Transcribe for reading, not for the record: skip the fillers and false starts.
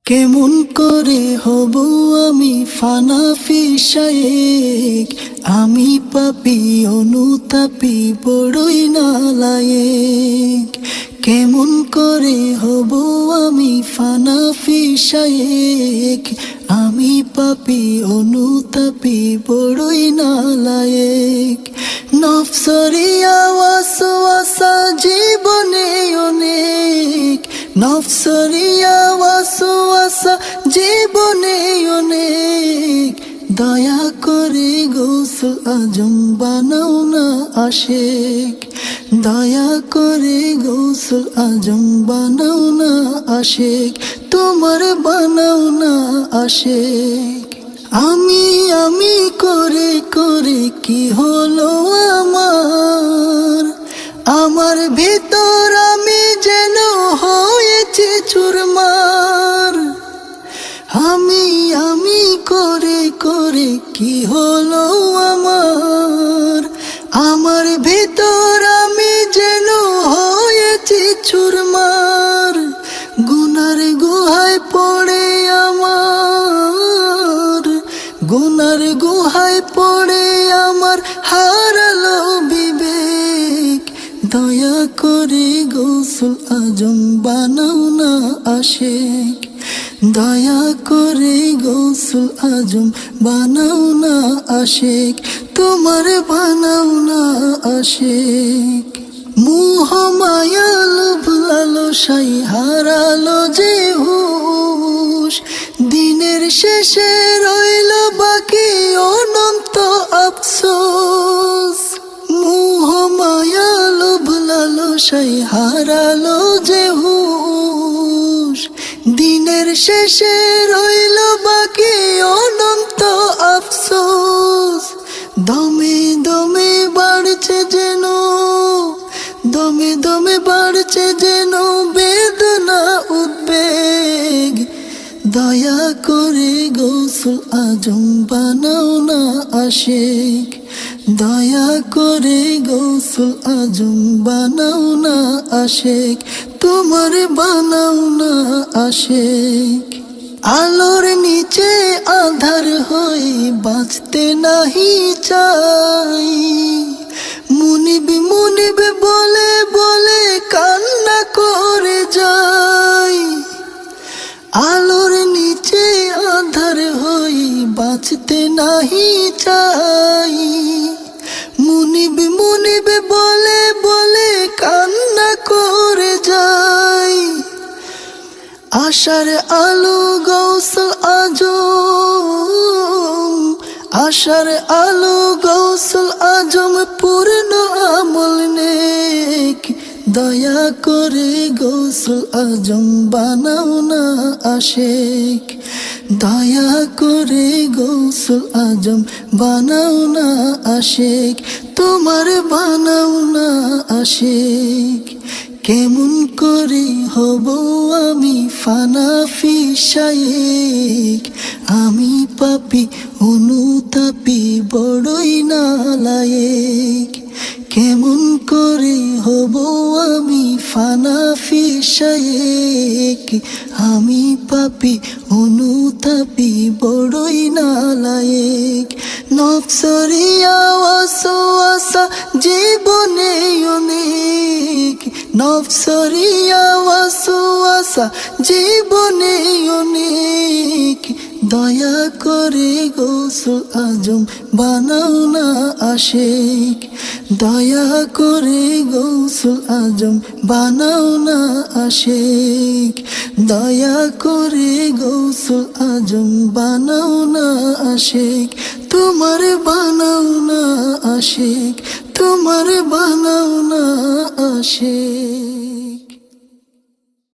কেমন করে হব আমি ফানাফি শায়েক, আমি পাপী অনুতাপী বড়ই নালায়েক। কেমন করে হব আমি ফানাফি শায়েক, আমি পাপী অনুতাপী বড়ই নালায়েক। নফসরিয়া ওয়াসওয়াসা জীবনে অনেক, নফসরিয়া ওয়াসওয়াসা জীবনে অনেক। দয়া করে গৌসুল আজম বানাও না আশেক, দয়া করে গৌসুল আজম বানাও না আশেক, তোমার বানাও না আশেক। আমি করে করে কি হলো আমার ভিতর আমি যেন হয়েছি চুরমার। আমি করে করে কি হলো আমার ভিতর আমি যেন হয়েছি চুরমার। গুনার গুহায় পড়ে গুনার গুহায় পড়ে আমার হারালো বিবেক। দয়া করে গৌসুল আজম বানাও না আশেক, দয়া করে গৌসুল আজম বানাও না আশেক, তোমার বানাও না আশেক। মোহ মায়া লোভ লালসাই হারালো যে হুশ, দিনের শেষে রইল বাকি অনন্ত আফসোস। মোহ মায়া লোভ লালসাই হারালো যে হুশ, দিনের শেষে রইল বাকি অনন্ত আফসোস। দমে দমে বাড়ছে যেন, দমে দমে বাড়ছে যেন বেদনা উদ্বেগ। দয়া করে গৌসুল আজম বানাও না আশেক, দয়া করে গৌসুল আজম বানাও না আশেক, তোমার বানাও না আশেক। আলোর নিচে আধার হয়ে বাঁচতে নাহি চাই, মুনিব মুনিব বলে বলে কান্না করে যাই। আলোর নিচে আধার হয়ে বাঁচতে নাহি চাই, মুনিব মুনিব বলে বলে কান্না করে যাই। আশার আলো গৌসুল আজম, আশার আলো গৌসুল আজম পূর্ণ আমল নেক। দয়া করে গৌসুল আজম বানাও না আশেক, দয়া করে গৌসুল আজম বানাও না আশেক, তোমার বানাও না আশেক। কেমন করে হব আমি ফানাফি শায়েক, আমি পাপী অনুতাপী বড়ই নালায়েক। কেমন করে হব আমি ফানাফি শায়েক, আমি পাপী অনুতাপী বড়ই নালায়েক। নফসরিয়া ওয়াসওয়াসা জীবনে অনেক, নফসরিয়া ওয়াসওয়াসা জীবনে অনেক। দয়া করে গৌসুল আজম বানাও না আশেক, দয়া করে গৌসুল আজম বানাও না আশেক, দয়া করে গৌসুল আজম বানাও না আশেক, তোমার বানাও না আশেক, তোমার বানাও না আশেক।